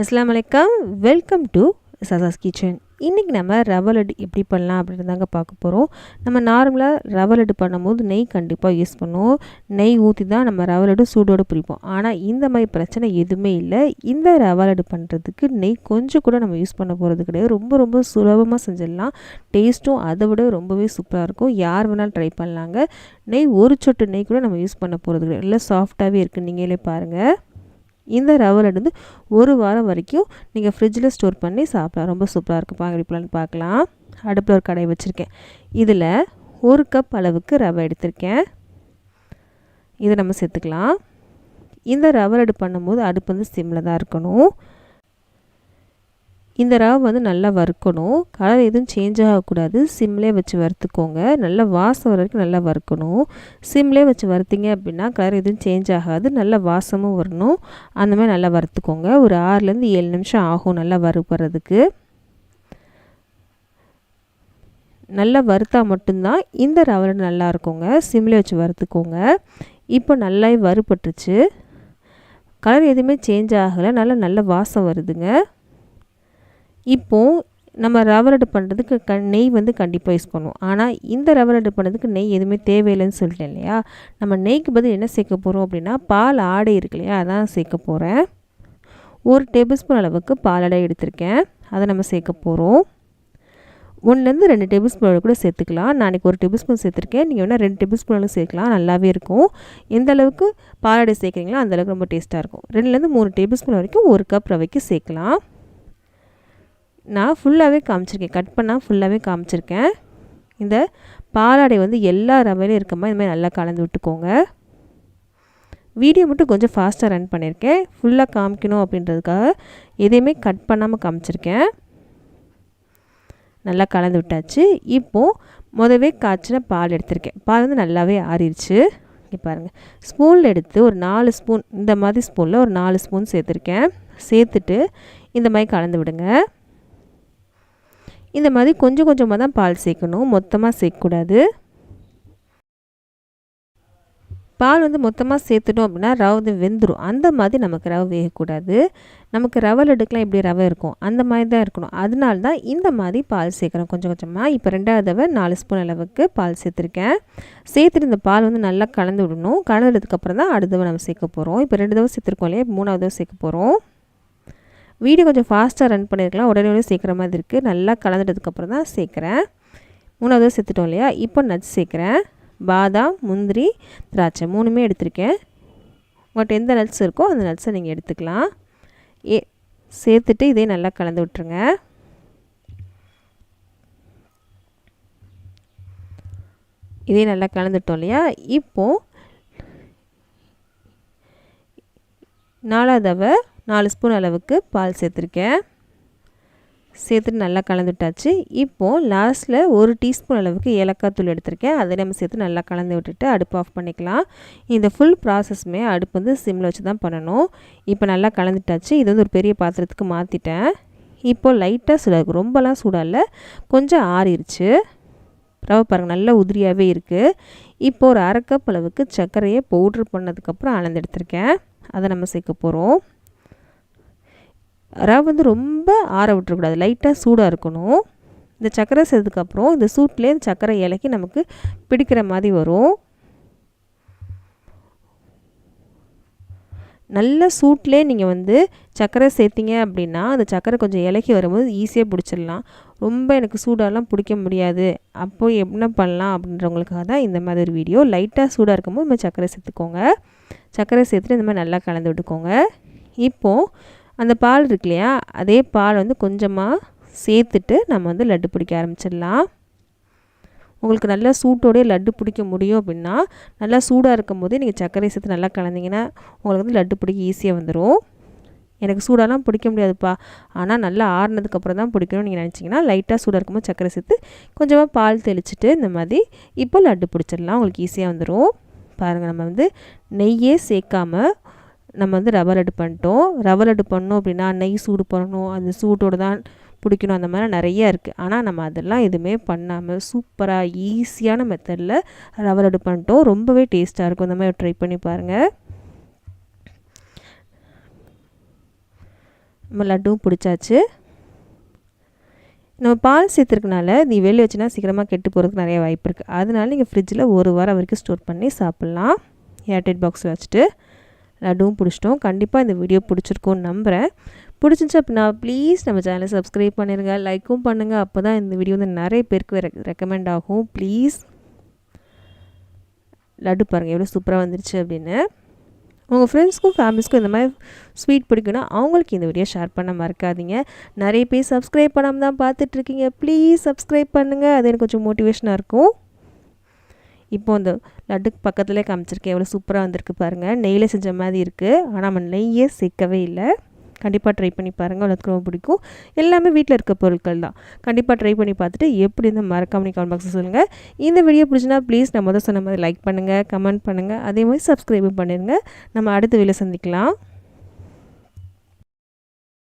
அஸ்ஸலாமு அலைக்கும். Welcome to சசாஸ் கிச்சன். இன்றைக்கி நம்ம ரவை லட்டு எப்படி பண்ணலாம் அப்படின்னு தாங்க பார்க்க போகிறோம். நம்ம நார்மலாக ரவை லட்டு பண்ணும்போது நெய் கண்டிப்பாக யூஸ் பண்ணுவோம். நெய் ஊற்றி தான் நம்ம ரவை லட்டு சூடோடு பிடிப்போம். ஆனால் இந்த மாதிரி பிரச்சனை எதுவுமே இல்லை. இந்த ரவை லட்டு பண்ணுறதுக்கு நெய் கொஞ்சம் கூட நம்ம யூஸ் பண்ண போகிறது கிடையாது. ரொம்ப சுலபமாக செஞ்சிடலாம். டேஸ்ட்டும் அதை விட ரொம்பவே சூப்பராக இருக்கும். யார் வேணாலும் ட்ரை பண்ணலாங்க. நெய் ஒரு சொட்டு நெய் கூட நம்ம யூஸ் பண்ண போகிறது கிடையாது. நல்லா சாஃப்டாகவே இருக்குது. நீங்களே பாருங்கள். இந்த ரவை லட்டு வந்து ஒரு வாரம் வரைக்கும் நீங்கள் ஃப்ரிட்ஜில் ஸ்டோர் பண்ணி சாப்பிடலாம். ரொம்ப சூப்பராக இருக்கும். எப்படின்னு பார்க்கலாம். அடுப்பில் ஒரு கடாய் வச்சுருக்கேன். இதில் 1 கப் அளவுக்கு ரவை எடுத்திருக்கேன். இதை நம்ம சேர்த்துக்கலாம். இந்த ரவை லட்டு பண்ணும்போது அடுப்பு வந்து சிம்மில் தான் இருக்கணும். இந்த ரவை வந்து நல்லா வறுக்கணும். கலர் எதுவும் சேஞ்ச் ஆகக்கூடாது. சிம்லேயே வச்சு வறுத்துக்கோங்க. நல்லா வாசம் வர வரைக்கும் நல்லா வறுக்கணும். சிம்லேயே வச்சு வறுத்திங்க அப்படின்னா கலர் எதுவும் சேஞ்ச் ஆகாது. நல்லா வாசமும் வரணும். அந்த மாதிரி நல்லா வறுத்துக்கோங்க. ஒரு 6லேருந்து 7 நிமிஷம் ஆகும் நல்லா வறுப்படுறதுக்கு. நல்லா வறுத்தா மட்டும்தான் இந்த ரவை லட்டு நல்லா இருக்குங்க. சிம்லேயே வச்சு வறுத்துக்கோங்க. இப்போ நல்லா வறுபட்டுருச்சு. கலர் எதுவுமே சேஞ்ச் ஆகலை. நல்ல வாசம் வருதுங்க. இப்போது நம்ம ரவை லட்டு பண்ணுறதுக்கு நெய் வந்து கண்டிப்பாக யூஸ் பண்ணுவோம். ஆனால் இந்த ரவை லட்டு பண்ணுறதுக்கு நெய் எதுவுமே தேவையில்லைன்னு சொல்லிட்டேன் இல்லையா. நம்ம நெய்க்கு பதில் என்ன சேர்க்க போகிறோம் அப்படின்னா பால் ஆடை இருக்கு இல்லையா, அதான் சேர்க்க போகிறேன். 1 டேபிள் ஸ்பூன் அளவுக்கு பால் ஆடை எடுத்திருக்கேன். அதை நம்ம சேர்க்க போகிறோம். 1லேருந்து 2 டேபிள் ஸ்பூன் அளவு கூட சேர்த்துக்கலாம். நான் இன்றைக்கி 1 டேபிள் ஸ்பூன் சேர்த்துருக்கேன். நீங்கள் வேணால் 2 டேபிள் ஸ்பூன் அளவு சேர்க்கலாம். நல்லாவே இருக்கும். எந்த அளவுக்கு பாலாடை சேர்க்குறீங்களோ அந்தளவுக்கு ரொம்ப டேஸ்ட்டாக இருக்கும். 2லேருந்து 3 டேபிள் ஸ்பூன் வரைக்கும் 1 கப் ரவைக்கு சேர்க்கலாம். நான் ஃபுல்லாகவே காமிச்சிருக்கேன். கட் பண்ணால் ஃபுல்லாகவே காமிச்சிருக்கேன். இந்த பாலாடை வந்து எல்லா ரவையிலும் இருக்க மாதிரி இந்த மாதிரி நல்லா கலந்து விட்டுக்கோங்க. வீடியோ மட்டும் கொஞ்சம் ஃபாஸ்ட்டாக ரன் பண்ணியிருக்கேன். ஃபுல்லாக காமிக்கணும் அப்படின்றதுக்காக எதையுமே கட் பண்ணாமல் காமிச்சிருக்கேன். நல்லா கலந்து விட்டாச்சு. இப்போது முதவே காய்ச்சின பால் எடுத்திருக்கேன். பால் வந்து நல்லாவே ஆறிடுச்சு. இங்கே பாருங்கள். ஸ்பூனில் எடுத்து ஒரு 4 ஸ்பூன், இந்த மாதிரி ஸ்பூனில் ஒரு 4 ஸ்பூன் சேர்த்துருக்கேன். சேர்த்துட்டு இந்த மாதிரி கலந்து விடுங்க. இந்த மாதிரி கொஞ்சம் கொஞ்சமாக தான் பால் சேர்க்கணும். மொத்தமாக சேர்க்கக்கூடாது. பால் வந்து மொத்தமாக சேர்த்துட்டோம் அப்படின்னா ரவை வந்து வெந்துடும். அந்த மாதிரி நமக்கு ரவை வேகக்கூடாது. நமக்கு ரவை லட்டுக்கெலாம் எப்படி ரவை இருக்கும் அந்த மாதிரி தான் இருக்கணும். அதனால தான் இந்த மாதிரி பால் சேர்க்குறோம் கொஞ்சம் கொஞ்சமாக. இப்போ 2வது தடவை 4 ஸ்பூன் அளவுக்கு பால் சேர்த்துருக்கேன். சேர்த்துட்டு இந்த பால் வந்து நல்லா கலந்து விடணும். கலந்ததுக்கப்புறம் தான் அடுத்த தடவை நம்ம சேர்க்க போகிறோம். இப்போ 2 தடவை சேர்த்துருக்கோம் இல்லையா, 3வது தடவை சேர்க்க போகிறோம். வீடியோ கொஞ்சம் ஃபாஸ்ட்டாக ரன் பண்ணியிருக்கலாம். உடனே சேர்க்குற மாதிரி இருக்குது. நல்லா கலந்துட்டதுக்கப்புறம் தான் சேர்க்குறேன். 3வது சேர்த்துட்டோம் இல்லையா. இப்போ நட்ஸ் சேர்க்குறேன். பாதாம், முந்திரி, திராட்சை 3மே எடுத்திருக்கேன். உங்கள்கிட்ட எந்த நட்ஸ் இருக்கோ அந்த நட்ஸை நீங்கள் எடுத்துக்கலாம். சேர்த்துட்டு இதே நல்லா கலந்து விட்டுருங்க. இதே நல்லா கலந்துட்டோம் இல்லையா. இப்போது 4வது தடவை 4 ஸ்பூன் அளவுக்கு பால் சேர்த்துருக்கேன். சேர்த்துட்டு நல்லா கலந்துட்டாச்சு. இப்போது லாஸ்ட்டில் 1 டீஸ்பூன் அளவுக்கு ஏலக்காய் தூள் எடுத்திருக்கேன். அதை நம்ம சேர்த்து நல்லா கலந்து விட்டுட்டு அடுப்பு ஆஃப் பண்ணிக்கலாம். இந்த ஃபுல் ப்ராசஸ்மே அடுப்பு வந்து சிம்மில் வச்சு தான் பண்ணணும். இப்போ நல்லா கலந்துட்டாச்சு. இது வந்து ஒரு பெரிய பாத்திரத்துக்கு மாற்றிட்டேன். இப்போது லைட்டாக சூடாக, ரொம்பலாம் சூடாக இல்லை, கொஞ்சம் ஆறிடுச்சு. ரவை பாருங்கள் நல்லா உதிரியாகவே இருக்குது. இப்போது ஒரு 1/2 கப் அளவுக்கு சர்க்கரையை பவுட்ரு பண்ணதுக்கப்புறம் அளந்து எடுத்திருக்கேன். அதை நம்ம சேர்க்க போகிறோம். ரவை வந்து ரொம்ப ஆற விட்டுறக்கூடாது. லைட்டாக சூடாக இருக்கணும். இந்த சர்க்கரை சேர்த்ததுக்கப்புறம் இந்த சூட்லேயே இந்த சர்க்கரை இலக்கி நமக்கு பிடிக்கிற மாதிரி வரும். நல்ல சூட்லேயே நீங்கள் வந்து சர்க்கரை சேர்த்திங்க அப்படின்னா அந்த சர்க்கரை கொஞ்சம் இலக்கி வரும்போது ஈஸியாக பிடிச்சிடலாம். ரொம்ப எனக்கு சூடாலாம் பிடிக்க முடியாது, அப்போ என்ன பண்ணலாம் அப்படின்றவங்களுக்காக தான் இந்த மாதிரி ஒரு வீடியோ. லைட்டாக சூடாக இருக்கும்போது இந்த சர்க்கரை சேர்த்துக்கோங்க. சர்க்கரை சேர்த்துட்டு இந்த மாதிரி நல்லா கலந்து விட்டுக்கோங்க. இப்போது அந்த பால் இருக்கு இல்லையா, அதே பால் வந்து கொஞ்சமாக சேர்த்துட்டு நம்ம வந்து லட்டு பிடிக்க ஆரம்பிச்சிடலாம். உங்களுக்கு நல்லா சூட்டோடையே லட்டு பிடிக்க முடியும் அப்படின்னா நல்லா சூடாக இருக்கும் போதே நீங்கள் சர்க்கரை சேர்த்து நல்லா கலந்திங்கன்னா உங்களுக்கு வந்து லட்டு பிடிக்க ஈஸியாக வந்துடும். எனக்கு சூடாலாம் பிடிக்க முடியாதுப்பா, ஆனால் நல்லா ஆறுனதுக்கப்புறம் தான் பிடிக்கணும்னு நீங்கள் நினச்சிங்கன்னா லைட்டாக சூடாக இருக்கும்போது சர்க்கரை சேர்த்து கொஞ்சமாக பால் தெளிச்சிட்டு இந்த மாதிரி இப்போ லட்டு பிடிச்சிடலாம். உங்களுக்கு ஈஸியாக வந்துடும். பாருங்கள், நம்ம வந்து நெய்யே சேர்க்காமல் நம்ம வந்து ரவை லட்டு பண்ணிட்டோம். ரவை லட்டு பண்ணோம் அப்படின்னா நெய் சூடு பண்ணணும், அந்த சூட்டோடு தான் பிடிக்கணும், அந்த மாதிரி நிறையா இருக்குது. ஆனால் நம்ம அதெல்லாம் எதுவுமே பண்ணாமல் சூப்பராக ஈஸியான மெத்தடில் ரவை லட்டு பண்ணிட்டோம். ரொம்பவே டேஸ்ட்டாக இருக்கும். இந்த மாதிரி ட்ரை பண்ணி பாருங்கள். நம்ம லட்டும் பிடிச்சாச்சு. நம்ம பால் சேர்த்துருக்கனால நீ வெளியே வச்சுன்னா சீக்கிரமாக கெட்டு போகிறதுக்கு நிறைய வாய்ப்பு இருக்குது. அதனால நீங்கள் ஃப்ரிட்ஜில் 1 வாரம் வரைக்கும் ஸ்டோர் பண்ணி சாப்பிட்லாம். ஏர்டைட் பாக்ஸில் வச்சுட்டு லட்டும் பிடிச்சிட்டோம். கண்டிப்பாக இந்த வீடியோ பிடிச்சிருக்கும்னு நம்புகிறேன். பிடிச்சிருந்துச்சு அப்படின்னா ப்ளீஸ் நம்ம சேனலை சப்ஸ்கிரைப் பண்ணிடுங்க, லைக்கும் பண்ணுங்கள். அப்போ தான் இந்த வீடியோ வந்து நிறைய பேருக்கு ரெக்கமெண்ட் ஆகும். ப்ளீஸ். லட்டு பாருங்கள் எவ்வளோ சூப்பராக வந்துருச்சு அப்படின்னு. உங்கள் ஃப்ரெண்ட்ஸ்க்கும் ஃபேமிலிஸ்க்கும் இந்த மாதிரி ஸ்வீட் பிடிக்குன்னா அவங்களுக்கு இந்த வீடியோ ஷேர் பண்ண மறக்காதீங்க. நிறைய பேர் சப்ஸ்கிரைப் பண்ணாமல் தான் பார்த்துட்ருக்கீங்க. ப்ளீஸ் சப்ஸ்கிரைப் பண்ணுங்கள், அது எனக்கு கொஞ்சம் மோட்டிவேஷனாக இருக்கும். இப்போ இந்த லட்டுக்கு பக்கத்துலேயே காமிச்சிருக்கேன், எவ்வளோ சூப்பராக வந்திருக்கு பாருங்கள். நெய்யில் செஞ்ச மாதிரி இருக்குது, ஆனால் நம்ம நெய்யே சேர்க்கவே இல்லை. கண்டிப்பாக ட்ரை பண்ணி பாருங்கள், உங்களுக்கு ரொம்ப பிடிக்கும். எல்லாமே வீட்டில் இருக்க பொருட்கள் தான். கண்டிப்பாக ட்ரை பண்ணி பார்த்துட்டு எப்படி இந்த மறக்காம கமெண்ட் பாக்ஸில் சொல்லுங்கள். இந்த வீடியோ பிடிச்சினா ப்ளீஸ் நம்ம சொன்ன மாதிரி லைக் பண்ணுங்கள், கமெண்ட் பண்ணுங்கள், அதே மாதிரி சப்ஸ்கிரைபும் பண்ணிடுங்க. நம்ம அடுத்த வீடியோவில் சந்திக்கலாம்.